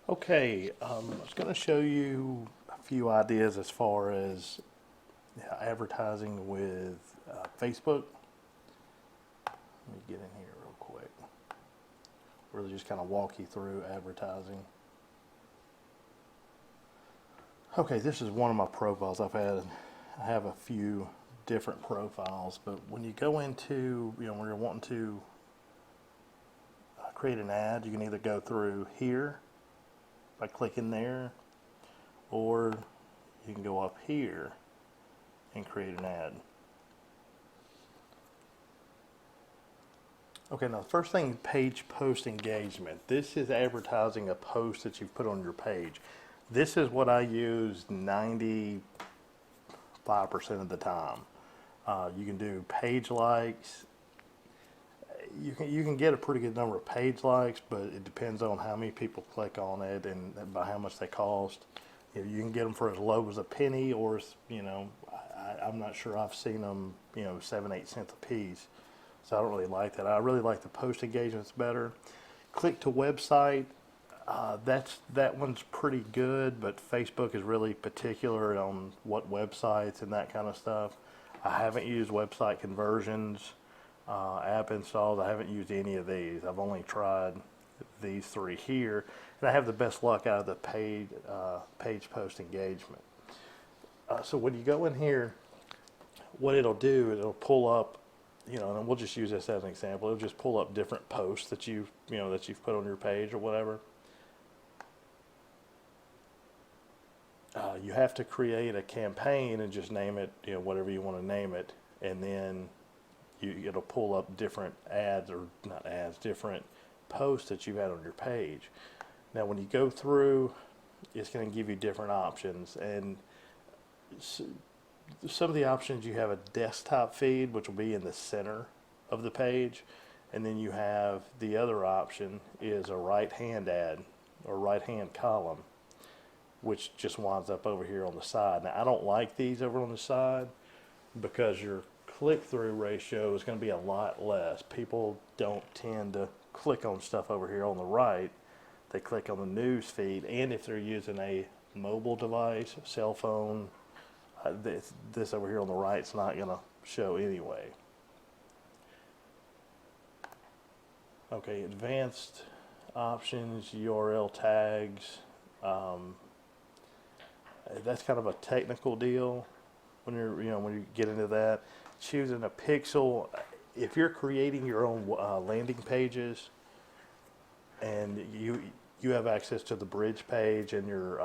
Okay, I was going to show you a few ideas as far as advertising with Facebook. Let me get in here real quick. Really just kind of walk you through advertising. Okay, this is one of my profiles. I have a few different profiles, but when you go into, when you're wanting to create an ad, you can either go through here by clicking there, or you can go up here and create an ad. Okay, now the first thing, page post engagement. This is advertising a post that you've put on your page. This is what I use 95% of the time. You can do page likes. You can get a pretty good number of page likes, but it depends on how many people click on it and by how much they cost. You can get them for as low as a penny, or I'm not sure. I've seen them 7-8 cents a piece. So I don't really like that. I really like the post engagements better. Click to website. That one's pretty good, but Facebook is really particular on what websites and that kind of stuff. I haven't used website conversions, app installs. I haven't used any of these. I've only tried these three here, and I have the best luck out of the page post engagement. So when you go in here, what it'll do is it'll pull up, and we'll just use this as an example. It'll just pull up different posts that you've put on your page or whatever. You have to create a campaign and just name it, whatever you want to name it, and then it'll pull up different ads, or not ads, different posts that you've had on your page. Now, when you go through, it's going to give you different options, and some of the options, you have a desktop feed, which will be in the center of the page, and then you have the other option is a right-hand ad or right-hand column, which just winds up over here on the side. Now, I don't like these over on the side because your click-through ratio is going to be a lot less. People don't tend to click on stuff over here on the right. They click on the news feed, and if they're using a mobile device, cell phone, this over here on the right is not going to show anyway. Okay, advanced options, URL tags. That's kind of a technical deal when you get into that. Choosing a pixel. If you're creating your own landing pages, and you have access to the bridge page and your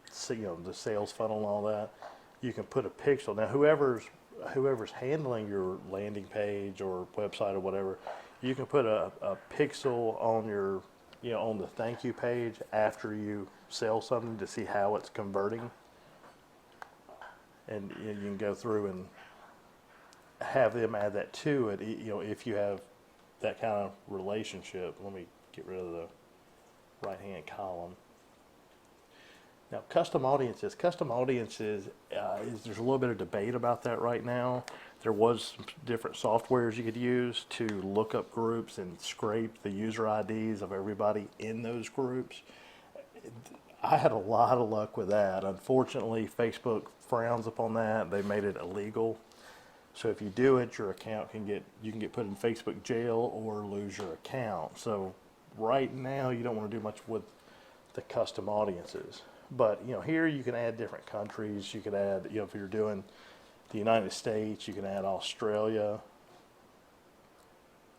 the sales funnel and all that, you can put a pixel. Now, whoever's handling your landing page or website or whatever, you can put a pixel on your on the thank you page after you sell something to see how it's converting, and you can go through and have them add that to it. If you have that kind of relationship. Let me get rid of the right hand column. Now, custom audiences. Custom audiences, there's a little bit of debate about that right now. There was some different softwares you could use to look up groups and scrape the user IDs of everybody in those groups. I had a lot of luck with that. Unfortunately, Facebook frowns upon that. They made it illegal. So if you do it, your account you can get put in Facebook jail or lose your account. So right now, you don't want to do much with the custom audiences. But here you can add different countries. You could add, if you're doing the United States, you can add Australia.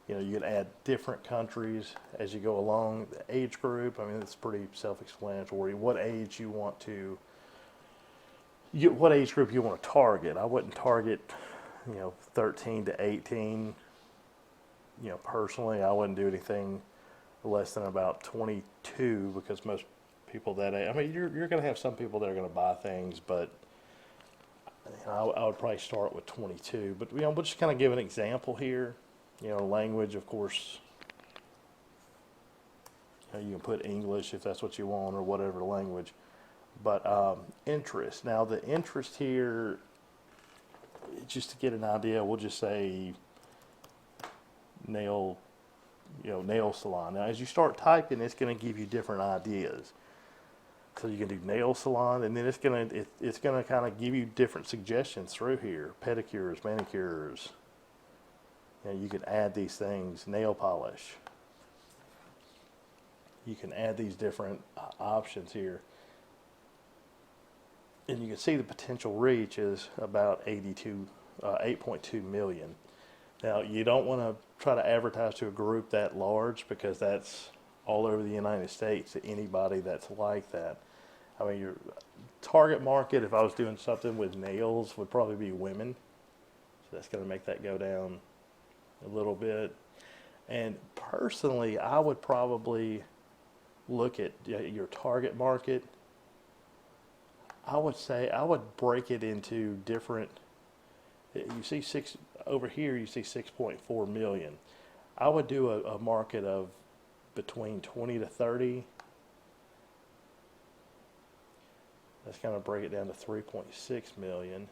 You can add different countries as you go along. The age group, it's pretty self-explanatory. What age you want to, what age group you want to target. I wouldn't target, 13 to 18. Personally, I wouldn't do anything less than about 22, because most people that age, you're going to have some people that are going to buy things, but I would probably start with 22. But we'll just kind of give an example here. Language, of course. You can put English if that's what you want, or whatever language. But interest. Now, the interest here, just to get an idea, we'll just say nail nail salon. Now, as you start typing, it's going to give you different ideas. So you can do nail salon, and then it's gonna kind of give you different suggestions through here: pedicures, manicures. You can add these things, nail polish. You can add these different options here, and you can see the potential reach is about 8.2 million. Now, you don't want to try to advertise to a group that large, because that's all over the United States to anybody that's like that. I mean, your target market, if I was doing something with nails, would probably be women. So that's going to make that go down a little bit. And personally, I would probably look at your target market. I would say I would break it into different. You see over here. You see 6.4 million. I would do a market of between 20 to 30. That's going to break it down to 3.6 million.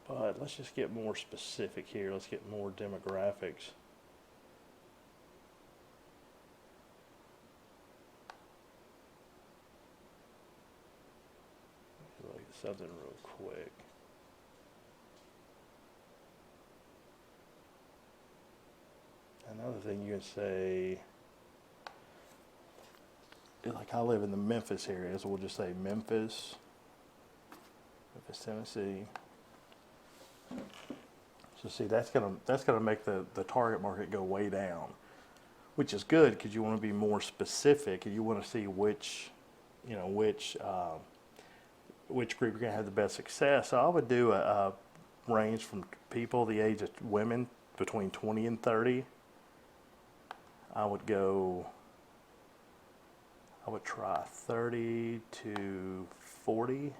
But let's just get more specific here. Let's get more demographics. Look at something real quick. Another thing you can say, like I live in the Memphis area, so we'll just say Memphis, Tennessee. So see, that's gonna make the target market go way down, which is good, because you want to be more specific and you want to see which group you're gonna have the best success. So I would do a range from people the age of women between 20 and 30. I would try 30 to 40.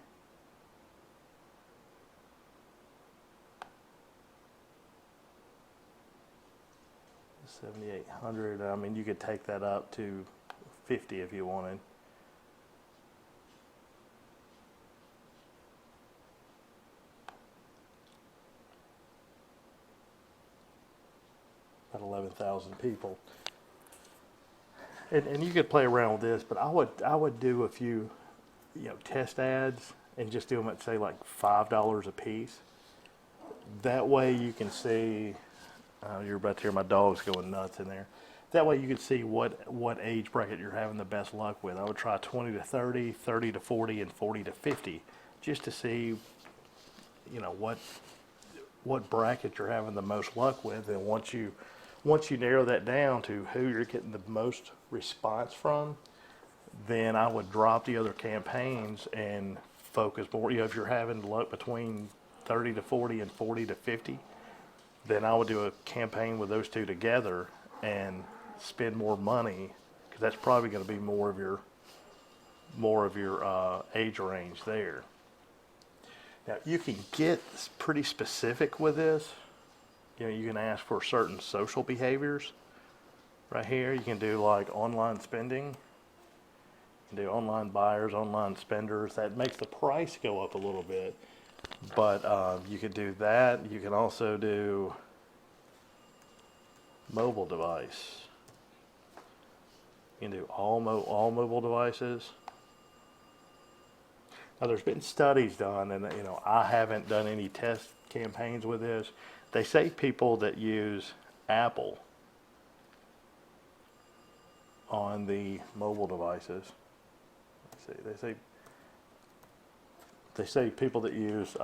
$7,800. I mean, you could take that up to 50 if you wanted. About 11,000 people. And you could play around with this, but I would do a few, test ads, and just do them at, say, like $5 a piece. That way you can see. You're about to hear my dogs going nuts in there. That way you can see what age bracket you're having the best luck with. I would try 20 to 30, 30 to 40, and 40 to 50, just to see, what bracket you're having the most luck with. And once you narrow that down to who you're getting the most response from, then I would drop the other campaigns and focus more. If you're having luck between 30 to 40 and 40 to 50, then I would do a campaign with those two together and spend more money, because that's probably going to be more of your age range there. Now, you can get pretty specific with this. You can ask for certain social behaviors. Right here, you can do like online spending. You can do online buyers, online spenders. That makes the price go up a little bit. But you could do that. You can also do mobile device. You can do all mobile devices. Now, there's been studies done, and I haven't done any test campaigns with this. They say people that use Apple on the mobile devices. Let's see. They say people that use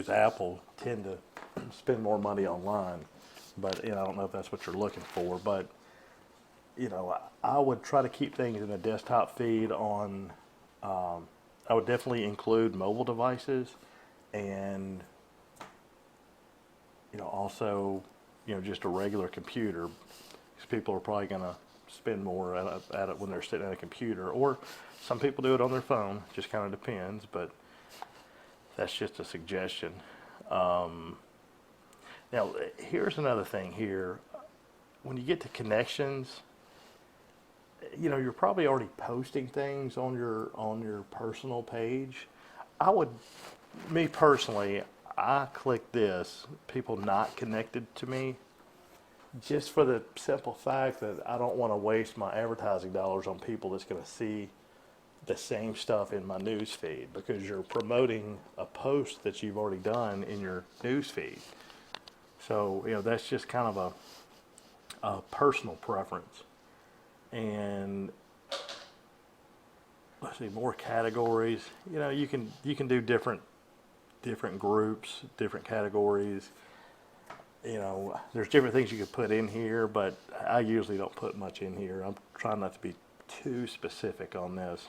Apple tend to spend more money online, but I don't know if that's what you're looking for. But I would try to keep things in a desktop feed on. I would definitely include mobile devices, and also just a regular computer, because people are probably going to spend more at it when they're sitting at a computer, or some people do it on their phone. Just kind of depends, but that's just a suggestion. Now, here's another thing here. When you get to connections, you're probably already posting things on your personal page. Me personally, I click this, people not connected to me, just for the simple fact that I don't want to waste my advertising dollars on people that's going to see the same stuff in my news feed, because you're promoting a post that you've already done in your news feed. So, that's just kind of a personal preference. And let's see, more categories. You can do different groups, different categories. There's different things you could put in here, but I usually don't put much in here. I'm trying not to be too specific on this.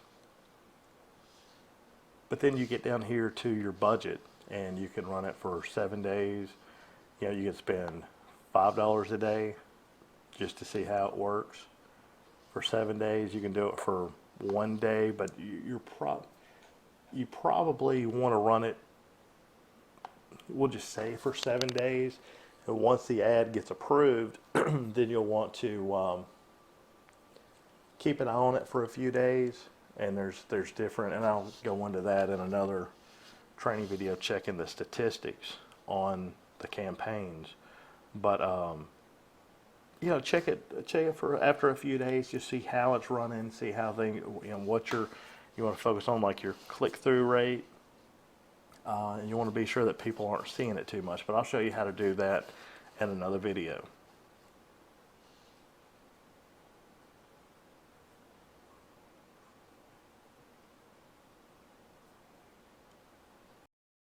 But then you get down here to your budget, and you can run it for 7 days. You can spend $5 a day just to see how it works. For 7 days, you can do it for 1 day, but you probably want to run it, we'll just say, for 7 days. And once the ad gets approved, then you'll want to keep an eye on it for a few days. And there's different, and I'll go into that in another training video, checking the statistics on the campaigns. But check it for after a few days, just see how it's running, see how things, what you want to focus on, like your click-through rate, and you want to be sure that people aren't seeing it too much. But I'll show you how to do that in another video.